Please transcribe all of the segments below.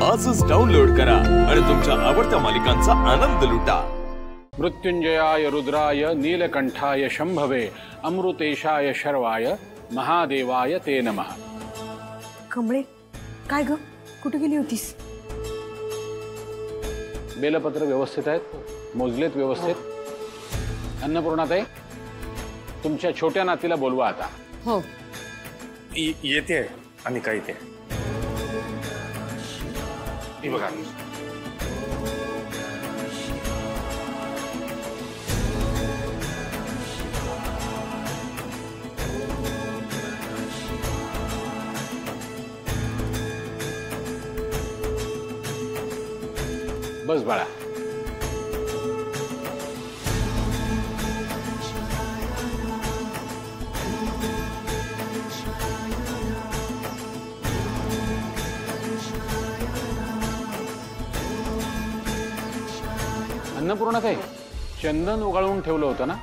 आजच डाउनलोड करा आणि तुमच्या आवडत्या मालिकांचा आनंद लुटा। मृत्युंजयाय रुद्राय नीलकंठाय शंभवे अमृतेशाय शर्वाय महादेवाय ते नमः। कमळे काय ग, कुठे गेली होतीस? बेलपत्र व्यवस्थित आहेत, मोजलेत व्यवस्थित। अन्नपूर्णाताई, तुमच्या छोट्या नातीला बोलवा आता। हो येते आणि काय ते बघा। बस बाळा। अन्नपूर्णाताई, चंदन उगाळून ठेवलं होतं ना?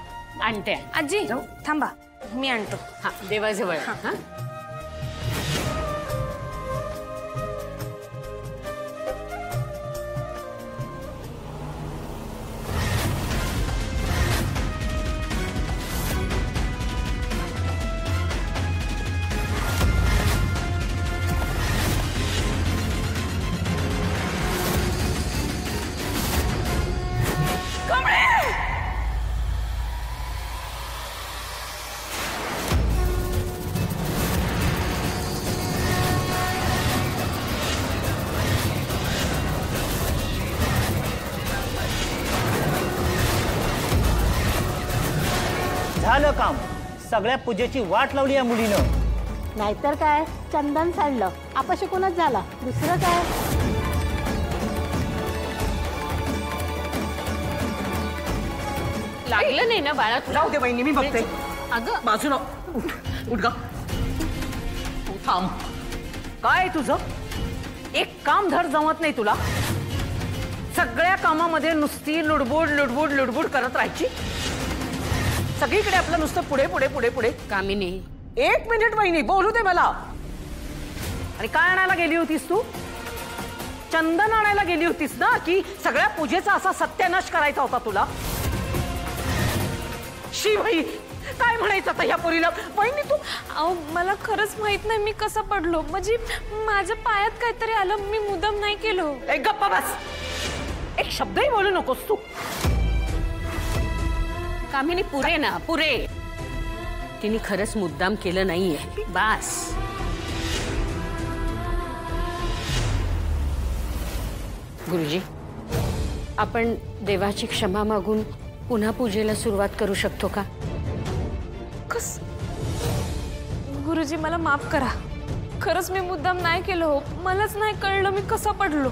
आणते आजी थांबा, मी आणतो। हा देवाजवळ हा। झालं काम, सगळ्या पूजेची वाट लावली या मुलीनं। नाहीतर काय, चंदन सांडलं, अपशकुनच झाला, दुसरं काय। लागलं नाही ना बाळा? जाऊ दे बहिणी, मी बघते। अगं बाजूला उठ, उठ ग, थांब। काय तुझं एक काम धर जमत नाही तुला? सगळ्या कामामध्ये नुसती लुडबुड लुडबुड लुडबुड करत राहायची। सगळीकडे आपलं नुसतं पुढे पुढे पुढे पुढे। कामिनी, एक मिनिट बहिणी, बोलू दे मला। आणि काय आणायला गेली होतीस तू? चंदन आणायला गेली होतीस ना, की सगळ्या पूजेचा असा सत्यानाश करायचा होता तुला? शी भाई, काय म्हणायचं आता ह्या पोरीला? बहिणी तू, अहो मला खरंच माहित नाही मी कसं पडलो, म्हणजे माझ्या पायात काहीतरी आलं, मी मुद्दाम नाही केलो। एक गप्पा बस, एक शब्दही बोलू नकोस तू। कामिनी पुरे ना, पुरे। तिने खरंच मुद्दाम केलं नाहीये, बास। गुरुजी, आपण देवाची क्षमा मागून पुन्हा पूजेला सुरुवात करू शकतो का? कस? गुरुजी मला माफ करा, खरंच मी मुद्दाम नाही केलं हो, मलाच नाही कळलं मी कसं पडलो।